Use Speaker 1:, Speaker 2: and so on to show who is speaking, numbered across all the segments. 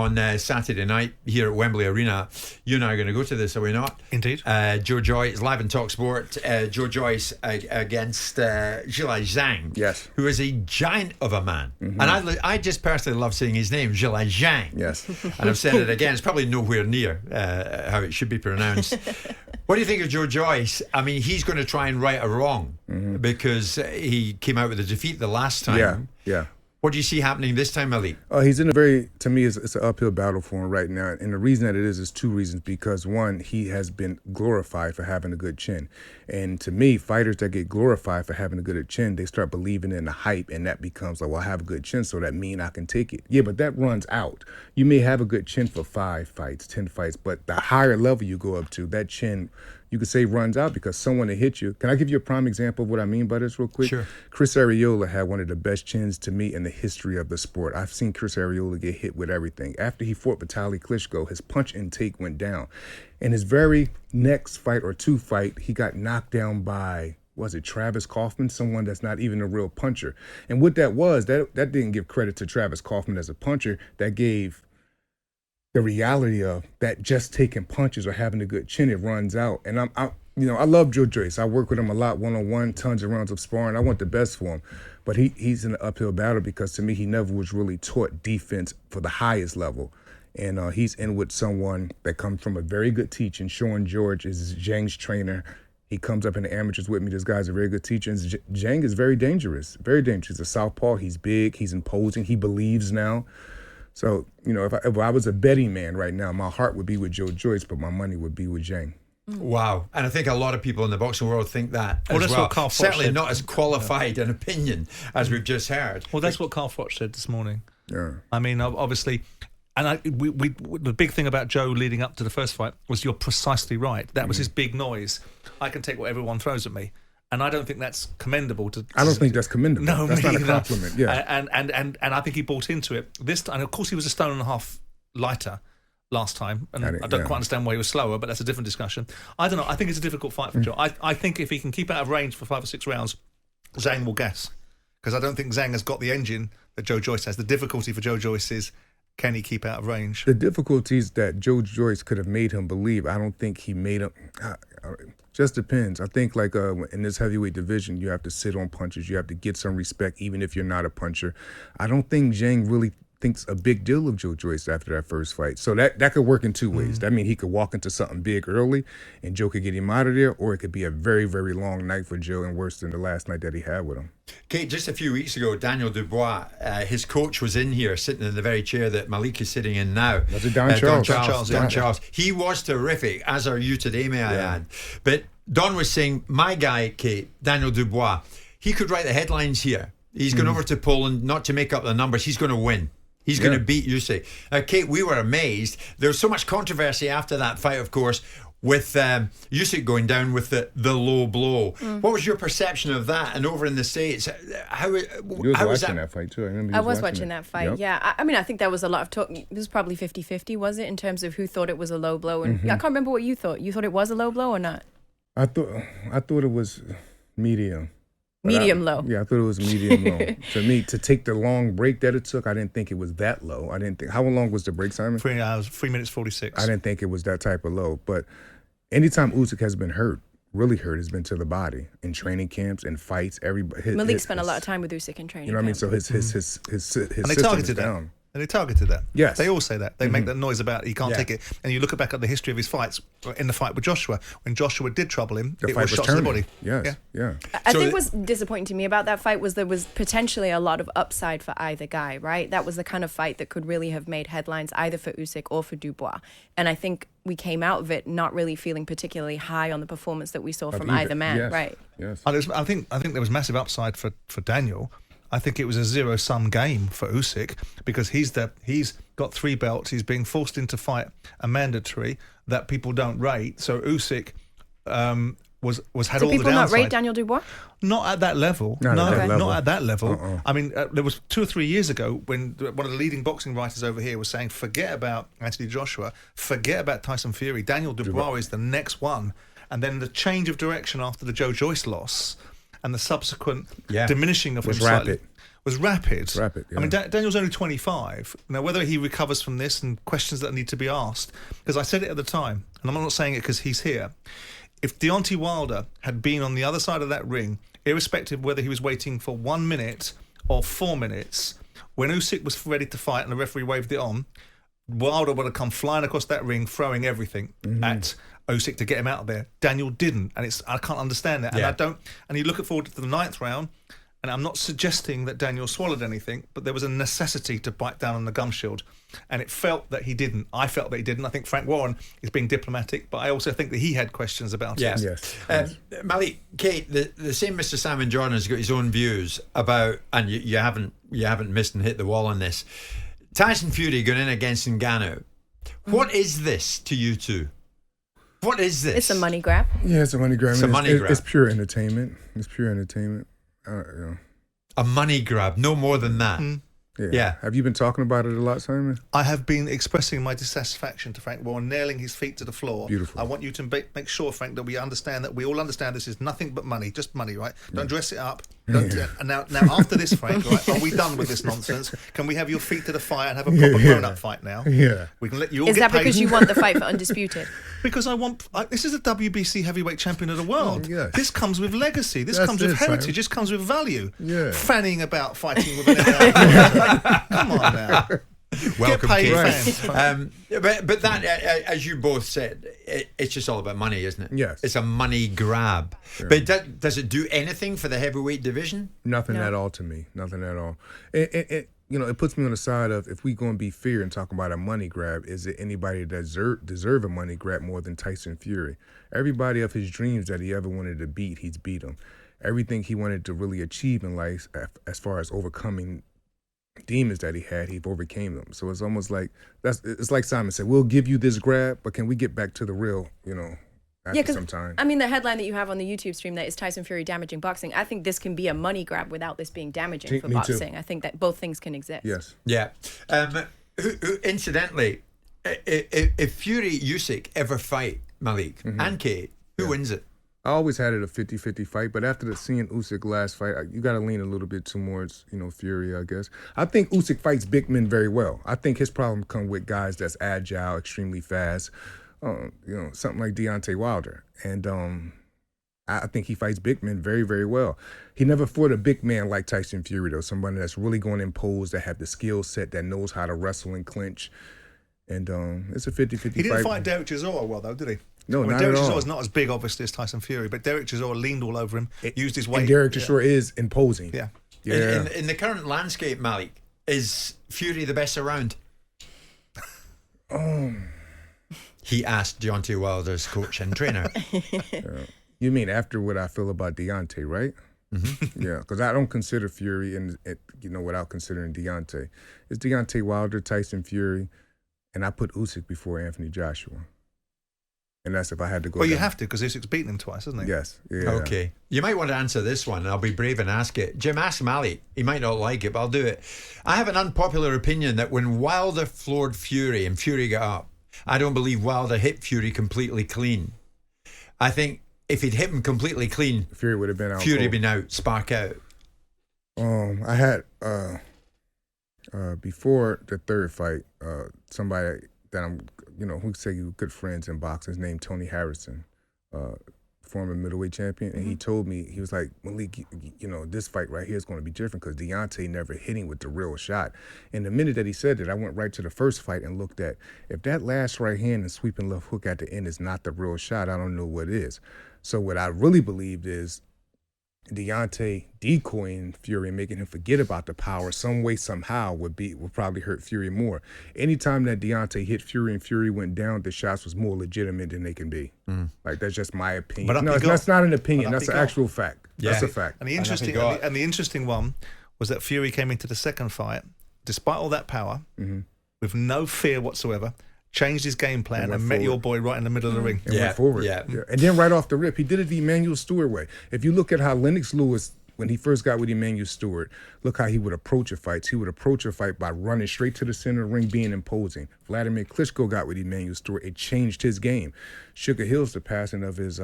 Speaker 1: on Saturday night here at Wembley Arena. You and I are going to go to this, are we not?
Speaker 2: Indeed.
Speaker 1: Joe Joyce, live on talkSPORT. Joe Joyce against Zhilei Zhang,
Speaker 3: yes,
Speaker 1: who is a giant of a man. And I just personally love saying his name, Zhilei Zhang.
Speaker 3: Yes.
Speaker 1: And I've said it again. It's probably nowhere near how it should be pronounced. What do you think of Joe Joyce? I mean, he's going to try and right a wrong because he came out with a defeat the last time.
Speaker 3: Yeah.
Speaker 1: What do you see happening this time, Malik?
Speaker 3: He's in to me, it's an uphill battle for him right now. And the reason that it is two reasons. Because one, he has been glorified for having a good chin. And to me, fighters that get glorified for having a good chin, they start believing in the hype. And that becomes like, well, I have a good chin, so that means I can take it. Yeah, but that runs out. You may have a good chin for 5 fights, 10 fights, but the higher level you go up to, that chin, you could say, runs out because someone that hit you. Can I give you a prime example of what I mean by this real quick?
Speaker 1: Sure.
Speaker 3: Chris Arreola had one of the best chins to me in the history of the sport. I've seen Chris Arreola get hit with everything. After he fought Vitaly Klitschko, his punch intake went down. In his very next fight or 2 fight, he got knocked down by, was it Travis Kaufman, someone that's not even a real puncher. And what that was, that didn't give credit to Travis Kaufman as a puncher. That gave the reality of that just taking punches or having a good chin, it runs out. And I love Joe Joyce. I work with him a lot, one-on-one, tons of rounds of sparring. I want the best for him. But he's in an uphill battle because to me, he never was really taught defense for the highest level. And he's in with someone that comes from a very good teaching. Sean George is Zhang's trainer. He comes up in the amateurs with me. This guy's a very good teacher. And Zhang is very dangerous, very dangerous. He's a southpaw. He's big. He's imposing. He believes now. So, if I was a betting man right now, my heart would be with Joe Joyce, but my money would be with Zhang.
Speaker 1: Wow. And I think a lot of people in the boxing world think that as
Speaker 2: that's
Speaker 1: well.
Speaker 2: what Carl Froch
Speaker 1: Certainly
Speaker 2: said.
Speaker 1: not as qualified an opinion as we've just heard.
Speaker 2: Well, that's what Carl Froch said this morning.
Speaker 3: Yeah.
Speaker 2: I mean, obviously, and the big thing about Joe leading up to the first fight was you're precisely right. That was his big noise. I can take what everyone throws at me. And I don't think that's commendable.
Speaker 3: I don't think that's commendable.
Speaker 2: No,
Speaker 3: that's not a
Speaker 2: either.
Speaker 3: compliment. Yeah,
Speaker 2: and I think he bought into it this time. And of course, he was a stone and a half lighter last time, and I don't quite understand why he was slower, but that's a different discussion. I don't know. I think it's a difficult fight for Joe. I think if he can keep out of range for 5 or 6 rounds, Zhang will gas, because I don't think Zhang has got the engine that Joe Joyce has. The difficulty for Joe Joyce is, can he keep out of range?
Speaker 3: The difficulties that Joe Joyce could have made him believe, I don't think he made him. Just depends. I think like in this heavyweight division, you have to sit on punches. You have to get some respect, even if you're not a puncher. I don't think Zhang really thinks a big deal of Joe Joyce after that first fight. So that could work in 2 ways. That means he could walk into something big early and Joe could get him out of there, or it could be a very, very long night for Joe and worse than the last night that he had with him.
Speaker 1: Kate, just a few weeks ago, Daniel Dubois, his coach, was in here sitting in the very chair that Malik is sitting in now.
Speaker 3: Was it Don Charles?
Speaker 1: Don Charles. He was terrific, as are you today, may I add. But Don was saying, my guy, Kate, Daniel Dubois, he could write the headlines here. He's gone over to Poland, not to make up the numbers. He's going to win. He's going to beat Usyk. Kate, we were amazed. There was so much controversy after that fight, of course, with Usyk going down with the low blow. What was your perception of that? And over in the States, how was
Speaker 3: that fight too?
Speaker 4: I was watching that fight,
Speaker 3: yep.
Speaker 4: yeah. I mean, I think there was a lot of talk. It was probably 50-50, was it, in terms of who thought it was a low blow? And I can't remember what you thought. You thought it was a low blow or not?
Speaker 3: I thought it was medium.
Speaker 4: Medium low.
Speaker 3: Yeah, I thought it was medium low. To me, to take the long break that it took, I didn't think it was that low. I didn't think. How long was the break, Simon?
Speaker 2: 3 hours, 3 minutes 46.
Speaker 3: I didn't think it was that type of low. But anytime Usyk has been hurt, really hurt, has been to the body in training camps and fights.
Speaker 4: Malik spent a lot of time with Usyk in training.
Speaker 3: You know what I mean? So his
Speaker 2: and they
Speaker 3: system
Speaker 2: targeted
Speaker 3: is down.
Speaker 2: And they targeted that.
Speaker 3: Yes.
Speaker 2: They all say that. They make that noise about he can't take it. And you look back at the history of his fights, in the fight with Joshua, when Joshua did trouble him, it was shots to the body.
Speaker 3: Yes. Yeah.
Speaker 4: I think what's disappointing to me about that fight was there was potentially a lot of upside for either guy, right? That was the kind of fight that could really have made headlines either for Usyk or for Dubois. And I think we came out of it not really feeling particularly high on the performance that we saw from either man, right?
Speaker 3: Yes.
Speaker 2: I think there was massive upside for Daniel. I think it was a zero-sum game for Usyk because he's got 3 belts. He's being forced into fight a mandatory that people don't rate. So Usyk was had all the downside.
Speaker 4: Do people not rate Daniel Dubois?
Speaker 2: Not at that level.
Speaker 3: Not
Speaker 2: at that level. I mean, there was 2 or 3 years ago when one of the leading boxing writers over here was saying, forget about Anthony Joshua, forget about Tyson Fury. Daniel Dubois is the next one. And then the change of direction after the Joe Joyce loss and the subsequent diminishing of him slightly was rapid.
Speaker 3: Rapid, yeah.
Speaker 2: I mean, Daniel's only 25. Now, whether he recovers from this and questions that need to be asked, because I said it at the time, and I'm not saying it because he's here. If Deontay Wilder had been on the other side of that ring, irrespective of whether he was waiting for 1 minute or 4 minutes, when Usyk was ready to fight and the referee waved it on, Wilder would have come flying across that ring, throwing everything at Usyk to get him out of there. Daniel didn't, and I can't understand that. And I don't. And you look forward to the 9th round, and I'm not suggesting that Daniel swallowed anything, but there was a necessity to bite down on the gum shield, and it felt that he didn't. I felt that he didn't. I think Frank Warren is being diplomatic, but I also think that he had questions about it.
Speaker 3: Yes.
Speaker 1: Malik, Kate, the same Mr. Simon Jordan has got his own views about, and you haven't missed and hit the wall on this. Tyson Fury going in against Ngannou. What is this to you two? What is this?
Speaker 4: It's a money grab.
Speaker 3: Yeah, it's a money grab.
Speaker 1: It's a money grab.
Speaker 3: It's pure entertainment. It's pure entertainment.
Speaker 1: A money grab, no more than that. Yeah.
Speaker 3: Have you been talking about it a lot, Simon?
Speaker 2: I have been expressing my dissatisfaction to Frank Warren, nailing his feet to the floor.
Speaker 3: Beautiful.
Speaker 2: I want you to make sure, Frank, that we all understand this is nothing but money, just money, right? Don't dress it up. And now after this, Frank, right, are we done with this nonsense? Can we have your feet to the fire and have a proper grown-up fight now?
Speaker 3: Yeah.
Speaker 2: We can let you all
Speaker 4: Is
Speaker 2: get
Speaker 4: that
Speaker 2: paid.
Speaker 4: because you want the fight for undisputed?
Speaker 2: Because this is a WBC heavyweight champion of the world.
Speaker 3: Yes.
Speaker 2: This comes with legacy. This
Speaker 3: That's
Speaker 2: comes with
Speaker 3: it,
Speaker 2: heritage.
Speaker 3: Simon.
Speaker 2: This comes with value.
Speaker 3: Yeah.
Speaker 2: Fanning about fighting with an MMA. Come on now.
Speaker 1: Welcome,
Speaker 2: Get paid,
Speaker 1: Kate.
Speaker 2: fans.
Speaker 1: But that, as you both said, it's just all about money, isn't it?
Speaker 3: Yes.
Speaker 1: It's a money grab.
Speaker 3: Yeah.
Speaker 1: But does it do anything for the heavyweight division?
Speaker 3: Nothing
Speaker 4: No.
Speaker 3: at all to me. Nothing at all. It puts me on the side of, if we going to be fair and talk about a money grab, is it anybody that deserve a money grab more than Tyson Fury? Everybody of his dreams that he ever wanted to beat, he's beat them. Everything he wanted to really achieve in life, as far as overcoming demons that he had, he overcame them. So it's almost like it's like Simon said, we'll give you this grab, but can we get back to the real, after some time?
Speaker 4: I mean, the headline that you have on the YouTube stream that is Tyson Fury damaging boxing, I think this can be a money grab without this being damaging for
Speaker 3: Me too.
Speaker 4: boxing. I think that both things can exist.
Speaker 3: Yes.
Speaker 1: Yeah. Incidentally, if Fury Usyk ever fight, Malik and Kate, who wins it?
Speaker 3: I always had it a 50-50 fight, but after seeing Usyk last fight, you got to lean a little bit towards, Fury, I guess. I think Usyk fights big men very well. I think his problem come with guys that's agile, extremely fast, something like Deontay Wilder. And I think he fights big men very, very well. He never fought a big man like Tyson Fury, though, somebody that's really going to impose, that have the skill set, that knows how to wrestle and clinch. And it's a 50-50 fight.
Speaker 2: He didn't fight Derek Chisora well, though, did he?
Speaker 3: No, not
Speaker 2: Derek
Speaker 3: at all.
Speaker 2: Chisora's not as big, obviously, as Tyson Fury, but Derek Chisora leaned all over him, used his weight.
Speaker 3: And Derek Chisora is imposing.
Speaker 2: Yeah.
Speaker 3: Yeah.
Speaker 1: In the current landscape, Malik, is Fury the best around? He asked Deontay Wilder's coach and trainer.
Speaker 3: You mean after what I feel about Deontay, right? Mm-hmm. Yeah, because I don't consider Fury, without considering Deontay. It's Deontay Wilder, Tyson Fury, and I put Usyk before Anthony Joshua. And that's if I had to go.
Speaker 2: Well, you
Speaker 3: down.
Speaker 2: have to, because Usyk's beaten him twice, hasn't he?
Speaker 3: Yes. Yeah.
Speaker 1: Okay. You might want to answer this one, and I'll be brave and ask it. Jim, ask Malik. He might not like it, but I'll do it. I have an unpopular opinion that when Wilder floored Fury and Fury got up, I don't believe Wilder hit Fury completely clean. I think if he'd hit him completely clean,
Speaker 3: Fury would have been out.
Speaker 1: Fury
Speaker 3: cold.
Speaker 1: been out, spark out.
Speaker 3: I had before the third fight, somebody that I'm, who say you good friends in boxing, his name Tony Harrison, former middleweight champion, and he told me, he was like, Malik, this fight right here is going to be different because Deontay never hit him with the real shot. And the minute that he said that, I went right to the first fight and looked at, if that last right hand and sweeping left hook at the end is not the real shot, I don't know what is. So what I really believed is Deontay decoying Fury and making him forget about the power some way, somehow would probably hurt Fury more. Anytime that Deontay hit Fury and Fury went down, the shots was more legitimate than they can be. Like, that's just my opinion.
Speaker 2: But
Speaker 3: No, that's not an opinion.
Speaker 2: But
Speaker 3: That's an actual fact.
Speaker 1: Yeah.
Speaker 3: That's a fact.
Speaker 2: And the interesting one was that Fury came into the second fight, despite all that power, with no fear whatsoever, changed his game plan and met your boy right in the middle of the ring.
Speaker 3: And went forward.
Speaker 1: Yeah.
Speaker 3: And then right off the rip, he did it the Emmanuel Stewart way. If you look at how Lennox Lewis, when he first got with Emmanuel Stewart, look how he would approach a fight. He would approach a fight by running straight to the center of the ring, being imposing. Vladimir Klitschko got with Emmanuel Stewart. It changed his game. Sugar Hill's the passing of his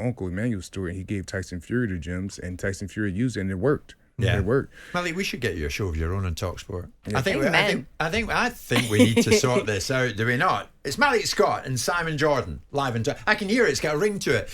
Speaker 3: uncle, Emmanuel Stewart, and he gave Tyson Fury the gems, and Tyson Fury used it, and it worked.
Speaker 1: Yeah.
Speaker 3: It worked.
Speaker 1: Malik, we should get you a show of your own on talkSPORT.
Speaker 3: Yeah.
Speaker 1: I think we need to sort this out, do we not? It's Malik Scott and Simon Jordan live and I can hear it. It's got a ring to it.